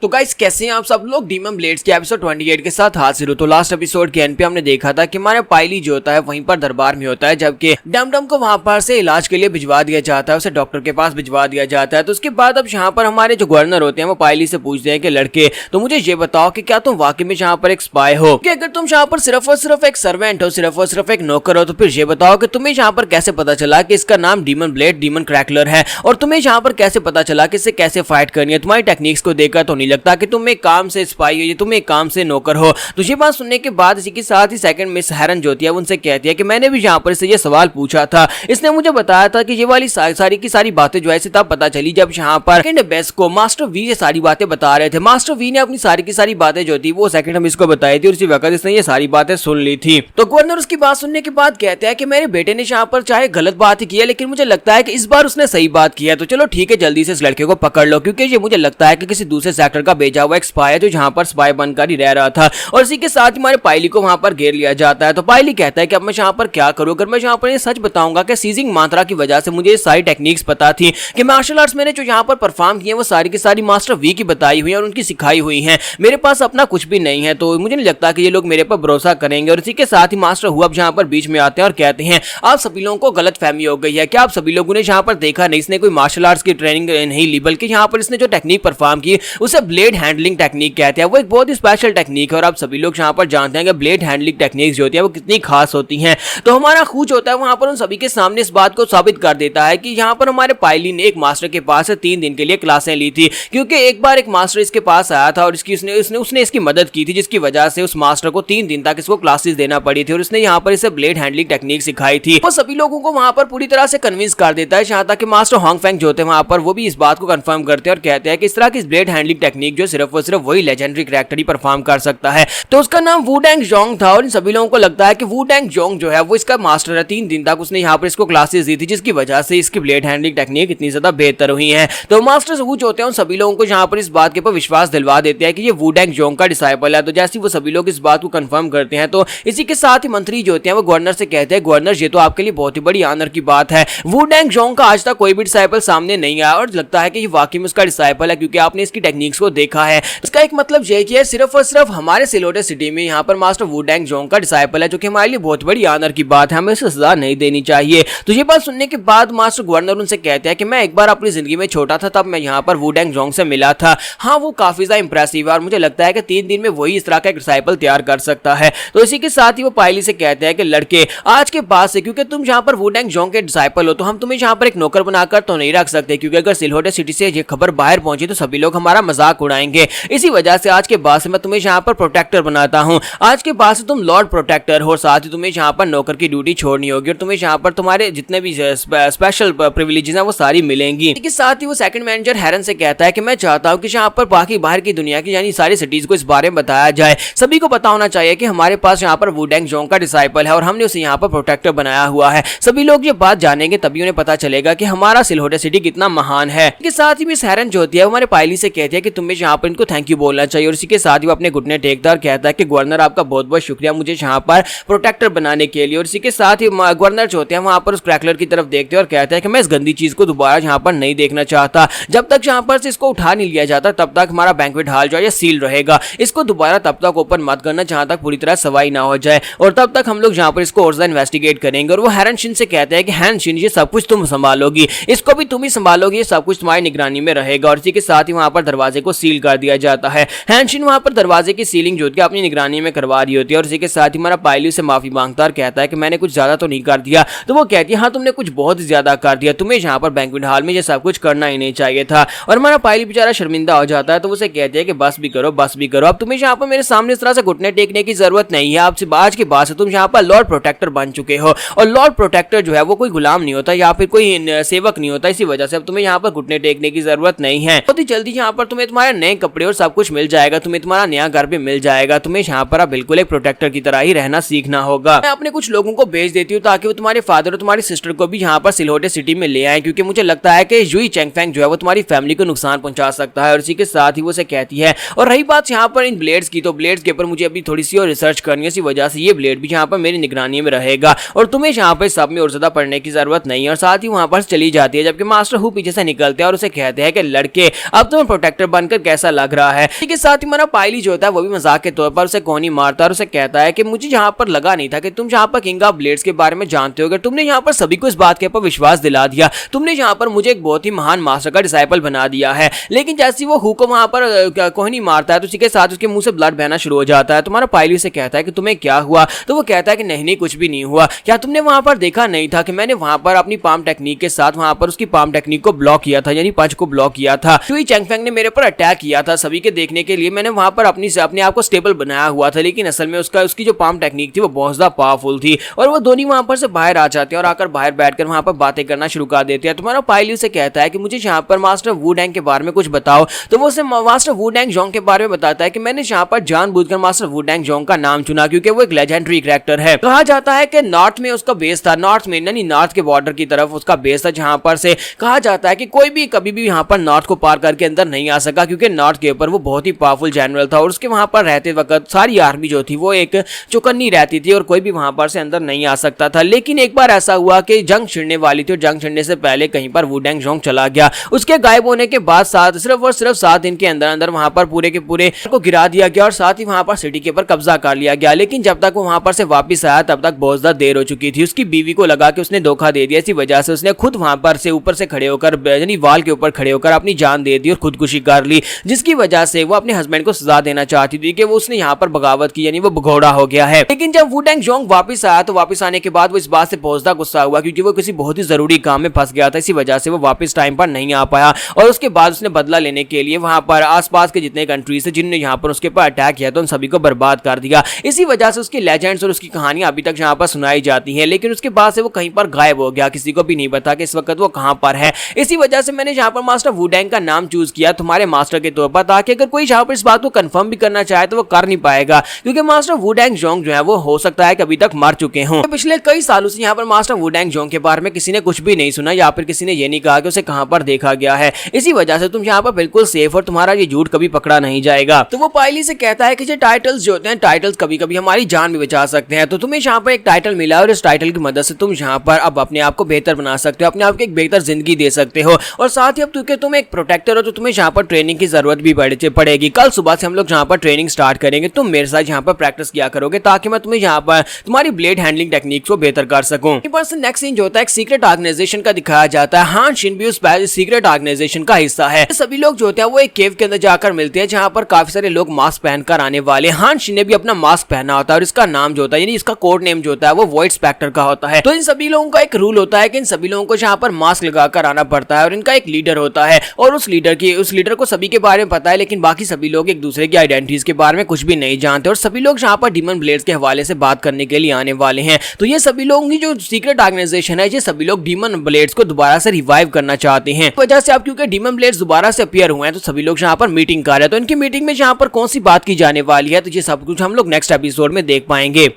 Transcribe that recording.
तो गाइस कैसे हैं आप सब लोग। डीमन ब्लेड्स के एपिसोड 28 के साथ हाजिर हो। तो लास्ट एपिसोड के एंड पे हमने देखा था कि हमारा पाइली जो होता है वहीं पर दरबार में होता है, जबकि डम डम को वहां पर से इलाज के लिए भिजवा दिया जाता है, उसे डॉक्टर के पास भिजवा दिया जाता है। तो उसके बाद अब यहाँ पर हमारे जो गवर्नर होते हैं वो पाइली से पूछते हैं कि लड़के तो मुझे ये बताओ कि क्या तुम वाकई में यहाँ पर एक स्पाई हो, कि अगर तुम यहाँ पर सिर्फ और सिर्फ एक सर्वेंट हो, सिर्फ और सिर्फ एक नौकर हो, तो फिर ये बताओ कि तुम्हें यहाँ पर कैसे पता चला कि इसका नाम डीमन ब्लेड डीमन क्रैकलर है, और तुम्हें यहाँ पर कैसे पता चला कि इससे कैसे फाइट करनी है। तुम्हारी टेक्निक्स को देखकर तो नहीं लगता कि तुम एक काम से स्पाई हो, तुम एक काम से नौकर हो। तो ये बात सुनने के बाद इसी के साथ ही सेकंड मिस हेरन जो होती है उनसे कहती है कि मैंने भी यहाँ पर इससे ये सवाल पूछा था, इसने मुझे बताया था कि ये वाली सारी की सारी बातें जो है इसे तब पता चली जब यहाँ पर सेकंड बेस को मास्टर वी ये सारी बातें बता रहे थे। मास्टर वी ने अपनी सारी की सारी बातें जो थी वो सेकंड मिस को बताई थी और इसी वक्त इसने ये सारी बातें सुन ली थी। तो गवर्नर उसकी बात सुनने के बाद कहते हैं कि मेरे बेटे ने यहाँ पर चाहे गलत बात ही की है, लेकिन मुझे लगता है कि इस बार उसने सही बात की है। तो चलो ठीक है, जल्दी से इस लड़के को पकड़ लो, क्योंकि ये मुझे लगता है कि किसी दूसरे सेक्टर का भेजा हुआ एक स्पाई है जो यहाँ पर स्पाई बनकर ही रह रहा था। और इसी के साथ हमारे पाइली को वहां पर घेर लिया जाता है। तो पाइली कहता है कि अब मैं यहाँ पर क्या करूँ, अगर मैं यहाँ पर ये सच बताऊंगा कि सीजिंग मात्रा की वजह से मुझे ये सारी टेक्निक्स पता थी कि मार्शल आर्ट्स मैंने जो यहाँ पर परफॉर्म किए वो सारी की सारी मास्टर वी की बताई हुई है और उनकी सिखाई हुई है, मेरे पास अपना कुछ भी नहीं है, तो मुझे नहीं लगता कि ये लोग मेरे पर भरोसा करेंगे। और इसी के साथ ही मास्टर हु अब यहाँ पर बीच में आते हैं और कहते हैं आप सभी लोगों को गलत फहमी हो गई है, क्या आप सभी लोगों ने यहाँ पर देखा नहीं, इसने कोई मार्शल आर्ट्स की ट्रेनिंग नहीं ली, बल्कि यहाँ पर इसने जो टेक्निक परफॉर्म की उसे ब्लेड हैंडलिंग टेक्निक कहते हैं। वो एक बहुत ही स्पेशल टेक्निक है और आप सभी लोग यहाँ पर जानते हैं कि ब्लेड हैंडलिंग टेक्निक्स जो होती है वो कितनी खास होती हैं। तो हमारा खूज होता है वहां पर उन सभी के सामने इस बात को साबित कर देता है कि यहाँ पर हमारे पाइली ने एक मास्टर के पास 3 दिन के लिए क्लासें ली थी, क्योंकि एक बार एक मास्टर इसके पास आया था और उसने इसकी मदद की थी, जिसकी वजह से उस मास्टर को 3 दिन तक इसको क्लासेस देना पड़ी थी और उसने यहाँ पर इसे ब्लेड हैंडलिंग टेक्निक सिखाई थी। वो सभी लोगों को वहां पर पूरी तरह से कन्विंस कर देता है, यहाँ तक कि मास्टर हॉन्ग फेंग जो होते हैं वहां पर वो भी इस बात को कंफर्म करते हैं और कहते हैं कि इस तरह की ब्लेड हैंडलिंग टेक्निक जो सिर्फ और सिर्फ वही लेजेंडरी कैरेक्टर ही परफॉर्म कर सकता है। तो उसका नाम वू डैंग जोंग था और इन सभी लोगों को लगता है कि वू डैंग जोंग जो है वो इसका मास्टर है। 3 दिन तक उसने यहाँ पर इसको क्लासेस दी थी, जिसकी वजह से इसकी ब्लेड हैंडलिंग टेक्निक इतनी ज्यादा बेहतर हुई है। तो मास्टर वू जो होते हैं उन सभी लोगों को यहाँ पर इस बात के ऊपर विश्वास दिलवा देते हैं कि ये वू डैंग जोंग का डिसाइपल है। तो जैसे वो सभी लोग इस बात को कंफर्म करते हैं तो इसी के साथ ही मंत्री जो होते हैं वो गवर्नर से कहते हैं गवर्नर ये तो आपके लिए बहुत ही बड़ी ऑनर की बात है, वू डैंग जोंग का आज तक कोई भी डिसाइपल सामने नहीं आया और लगता है कि ये वाकई में उसका डिसाइपल है, क्योंकि आपने इसकी टेक्निक्स को देखा है। इसका एक मतलब यह कि सिर्फ और सिर्फ हमारे सिलोटे सिटी में यहाँ पर मास्टर वू डैंग जोंग का डिसाइपल है, जो कि हमारे लिए बहुत बड़ी ऑनर की बात है, हमें इसे सजा नहीं देनी चाहिए। तो ये बात सुनने के बाद मास्टर गवर्नर उनसे कहते हैं कि मैं एक बार अपनी जिंदगी में छोटा था, तब मैं यहाँ पर वू डैंग जोंग से मिला था। हाँ, वो काफी ज्यादा इंप्रेसिव है और मुझे लगता है कि 3 दिन में वही इस तरह का एक डिसाइपल तैयार कर सकता है। तो इसी के साथ ही वो पाइली से कहते हैं कि लड़के आज के बाद से क्योंकि तुम यहाँ पर वू डैंग जोंग के डिसाइपल हो तो हम तुम्हें यहाँ पर एक नौकर बनाकर तो नहीं रख सकते, क्योंकि अगर सिलहोटे सिटी से ये खबर बाहर पहुंची तो सभी लोग हमारा मजाक उड़ाएंगे। इसी वजह से आज के बाद से मैं तुम्हें यहाँ पर प्रोटेक्टर बनाता हूँ। आज के बाद से तुम लॉर्ड प्रोटेक्टर हो, साथ ही तुम्हें यहाँ पर नौकर की ड्यूटी छोड़नी होगी और तुम्हें यहाँ पर तुम्हारे जितने भी स्पेशल प्रिविलेजेस हैं वो सारी मिलेंगी। इसके साथ ही वो सेकंड मैनेजर हेरन से कहता है कि मैं चाहता हूँ कि यहाँ पर बाकी बाहर की दुनिया की यानी सारी सिटीज को इस बारे में बताया जाए, सभी को पता होना चाहिए कि हमारे पास यहाँ पर वू डैंग जोंग का डिसाइपल है और हमने उसे यहाँ पर प्रोटेक्टर बनाया हुआ है। सभी लोग ये बात जानेंगे तभी उन्हें पता चलेगा कि हमारा सिलहोटे सिटी कितना महान है। इसके साथ ही मिस हेरन जो होती है हमारे पाइली से कहती है कि तुम्हें यहाँ पर इनको थैंक यू बोलना चाहिए और इसी के साथ ही वो अपने घुटने टेकता और कहता है कि गवर्नर आपका बहुत बहुत शुक्रिया मुझे यहाँ पर प्रोटेक्टर बनाने के लिए। और इसी के साथ ही गवर्नर जो होते हैं वहां पर उस क्रैकलर की तरफ देखते हैं और कहते हैं कि मैं इस गंदी चीज को दोबारा यहाँ पर नहीं देखना चाहता, जब तक यहाँ पर से इसको उठा नहीं लिया जाता तब तक हमारा बैंक्वेट हॉल जो है सील रहेगा, इसको दोबारा तब तक ओपन मत करना जहां तक पूरी तरह सफाई ना हो जाए और तब तक हम लोग यहाँ पर इसको और इन्वेस्टिगेट करेंगे। और वो हेरन शिन से कहते हैं कि हैन शिन ये सब कुछ तुम संभालोगी, इसको भी तुम ही संभालोगी, ये सब कुछ तुम्हारी निगरानी में रहेगा। और इसी के साथ ही वहां पर दरवाजे को सील कर दिया जाता है। हैन शिन वहां पर दरवाजे की सीलिंग जो होती है अपनी निगरानी में करवा रही होती है और इसी के साथ ही हमारा पाइली से माफी मांगता और कहता है कि मैंने कुछ ज्यादा तो नहीं कर दिया। तो वो कहती है हाँ तुमने कुछ बहुत ज्यादा कर दिया, तुम्हें यहाँ पर बैंक्वेट हॉल में ये सब कुछ करना ही नहीं चाहिए था। और हमारा पाइली बेचारा शर्मिंदा हो जाता है तो उसे कहते हैं कि बस भी करो, बस भी करो, अब तुम्हें यहाँ पर मेरे सामने इस तरह से घुटने टेकने की जरूरत नहीं है। आपसे आज के बाद से तुम यहाँ पर लॉर्ड प्रोटेक्टर बन चुके हो और लॉर्ड प्रोटेक्टर जो है वो कोई गुलाम नहीं होता या फिर कोई सेवक नहीं होता, इसी वजह से अब तुम्हें यहाँ पर घुटने टेकने की जरूरत नहीं है। बहुत ही जल्दी यहाँ पर तुम्हें तुम्हारे नए कपड़े और सब कुछ मिल जाएगा, तुम्हें तुम्हारा नया घर भी मिल जाएगा, तुम्हें यहाँ पर बिल्कुल एक प्रोटेक्टर की तरह ही रहना सीखना होगा। मैं अपने कुछ लोगों को भेज देती हूँ ताकि वो तुम्हारे फादर और तुम्हारी सिस्टर को भी यहाँ पर सिलहोटे सिटी में ले आए, क्योंकि मुझे लगता है कि युई चेंगफेंग जो है वो तुम्हारी फैमिली को नुकसान पहुंचा सकता है। और इसी के साथ ही वो से कहती है और रही बात यहाँ पर इन ब्लेड्स की, तो ब्लेड्स के ऊपर मुझे अभी थोड़ी सी और रिसर्च करनी है, इसी वजह से ये ब्लेड भी यहाँ पर मेरी निगरानी में रहेगा और तुम्हें यहाँ पर सब में और ज्यादा पढ़ने की जरूरत नहीं है। और साथ ही वहां पर चली जाती है, जबकि मास्टर हु पीछे से निकलते हैं और उसे कहते हैं कि लड़के अब तुम्हें प्रोटेक्टर बनने जानकर कैसा लग रहा है। इसके साथ ही हमारा पायली जो होता है वो भी मजाक के तौर पर उसे कोनी मारता है और उसे कहता है कि मुझे यहाँ पर लगा नहीं था कि तुम यहाँ पर किंग ऑफ ब्लेड्स के बारे में जानते हो, तुमने यहाँ पर सभी को इस बात के ऊपर विश्वास दिला दिया, तुमने यहाँ पर मुझे एक बहुत ही महान मास्टर का डिसाइपल बना दिया है। लेकिन जैसे वो हु को वहां पर कोहनी मारता है तो उसी के साथ उसके मुंह से ब्लड बहना शुरू हो जाता है। तुम्हारा पायली से कहता है कि तुम्हें क्या हुआ, तो वो कहता है कि नहीं कुछ भी नहीं हुआ, क्या तुमने वहां पर देखा नहीं था कि मैंने वहां पर अपनी पाम टेक्निक के साथ वहां पर उसकी पाम टेक्निक को ब्लॉक किया था, यानी पंच को ब्लॉक किया था। शुई चैंगफेंग ने मेरे पर अटैक किया था सभी के देखने के लिए, मैंने वहां पर अपने आप को स्टेबल बनाया हुआ था, लेकिन असल में उसकी जो पाम टेक्निक थी वो बहुत ज्यादा पावरफुल थी। और वो दोनों वहां पर से बाहर आ जाते हैं और आकर बाहर बैठकर वहां पर बातें करना शुरू कर देते हैं। तुम्हारा पायली से कहता है कि मुझे यहाँ पर मास्टर वुडेंग के बारे में कुछ बताओ, तो वो उसे मास्टर वुडेंग जोंग के बारे में बताता है कि मैंने यहाँ पर जानबूझकर मास्टर वुडेंग जोंग का नाम चुना क्योंकि वो एक लेजेंडरी कैरेक्टर है। कहा जाता है कि नॉर्थ में उसका बेस था, नॉर्थ में यानी नॉर्थ के बॉर्डर की तरफ उसका बेस था, जहां पर से कहा जाता है कि कोई भी कभी भी यहाँ पर नॉर्थ को पार करके अंदर नहीं आ सका क्योंकि नॉर्थ के ऊपर वो बहुत ही पावरफुल जनरल था और उसके वहां पर रहते वक्त सारी आर्मी जो थी वो एक चौकन्नी रहती थी और कोई भी वहां पर से अंदर नहीं आ सकता था। लेकिन एक बार ऐसा हुआ कि जंग छिड़ने वाली थी और जंग छिड़ने से पहले कहीं पर वुडेंग जोंग चला गया। उसके गायब होने के बाद सिर्फ 7 दिन के अंदर अंदर वहां पर पूरे के पूरे को गिरा दिया गया और साथ ही वहां पर सिटी के ऊपर कब्जा कर लिया गया। लेकिन जब तक वो वहां पर से वापस आया तब तक बहुत ज्यादा देर हो चुकी थी। उसकी बीवी को लगा कि उसने धोखा दे दिया, इसी वजह से उसने खुद वहां पर से ऊपर से खड़े होकर यानी वाल के ऊपर खड़े होकर अपनी जान दे दी और खुदकुशी कर ली, जिसकी वजह से वो अपने हस्बैंड को सजा देना चाहती थी कि वो उसने यहाँ पर बगावत की, यानी वो भगोड़ा हो गया है। लेकिन जब वुडेंग जोंग वापस आया तो वापस आने के बाद वो इस बात से बहुत ज्यादा गुस्सा हुआ क्योंकि वो किसी बहुत ही जरूरी काम में फंस गया था, इसी वजह से वो वापस टाइम पर नहीं आ पाया। और उसके बाद उसने बदला लेने के लिए वहां पर आसपास के जितने कंट्रीज थे जिनने यहाँ पर उसके ऊपर अटैक किया तो उन सभी को बर्बाद कर दिया। इसी वजह से उसकी लेजेंड्स और उसकी कहानियां अभी तक यहाँ पर सुनाई जाती हैं। लेकिन उसके बाद से वो कहीं पर गायब हो गया, किसी को भी नहीं पता कि इस वक्त वो कहां पर है। इसी वजह से मैंने यहाँ पर मास्टर वुडेंग का नाम चूज किया तुम्हारे मास्टर के तौर पर, ताकि अगर कोई यहाँ पर इस बात को कंफर्म भी करना चाहे तो वो कर नहीं पाएगा क्योंकि मास्टर वुडेंग जोंग जो है वो हो सकता है कि अभी तक मर चुके हों। तो पिछले कई सालों से यहाँ पर मास्टर वुडेंग जोंग के बारे में किसी ने कुछ भी नहीं सुना या फिर किसी ने ये नहीं कहा कि उसे कहां पर देखा गया है। इसी वजह से तुम यहाँ पर बिल्कुल सेफ और तुम्हारा ये झूठ कभी पकड़ा नहीं जाएगा। तो वो पायली से कहता है कि ये टाइटल्स जो होते हैं टाइटल्स कभी कभी हमारी जान भी बचा सकते हैं, तो तुम्हें यहाँ पर एक टाइटल मिला और इस टाइटल की मदद से तुम यहाँ पर अब अपने आप को बेहतर बना सकते हो, अपने आप को एक बेहतर जिंदगी दे सकते हो। और साथ ही अब क्योंकि तुम एक प्रोटेक्टर हो तो तुम्हें यहाँ पर ट्रेनिंग की जरूरत भी पड़ेगी। कल सुबह से हम लोग यहाँ पर ट्रेनिंग स्टार्ट करेंगे, तुम मेरे साथ यहाँ पर प्रैक्टिस किया करोगे ताकि मैं तुम्हें यहाँ पर तुम्हारी ब्लेड हैंडलिंग टेक्निक्स को बेहतर कर सकूं। नेक्स्ट सीन जो होता है एक सीक्रेट ऑर्गेनाइजेशन का दिखाया जाता है। हान शिन भी उस सीक्रेट ऑर्गेनाइजेशन का हिस्सा है। सभी लोग जो होते हैं वो एक केव के अंदर जाकर मिलते हैं जहां पर काफी सारे लोग मास्क पहनकर आने वाले। हान शिन ने भी अपना मास्क पहना होता है और इसका नाम जो होता है यानी इसका कोड नेम जो होता है वो वॉइड स्पेक्टर का होता है। तो इन सभी लोगों का एक रूल होता है कि इन सभी लोगों को यहाँ पर मास्क लगाकर आना पड़ता है और इनका एक लीडर होता है और उस लीडर को सभी के बारे में पता है, लेकिन बाकी सभी लोग एक दूसरे की आइडेंटिटीज के बारे में कुछ भी नहीं जानते और सभी लोग यहाँ पर डीमन ब्लेड्स के हवाले से बात करने के लिए आने वाले हैं। तो ये सभी लोगों की जो सीक्रेट ऑर्गेनाइजेशन है ये सभी लोग डीमन ब्लेड्स को दोबारा से रिवाइव करना चाहते हैं। वजह से अब क्योंकि डीमन ब्लेड्स दोबारा से अपीयर हुए हैं तो सभी लोग यहाँ पर मीटिंग कर रहे हैं। तो इनकी मीटिंग में यहाँ पर कौन सी बात की जाने वाली है तो ये सब कुछ हम लोग नेक्स्ट एपिसोड में देख पाएंगे।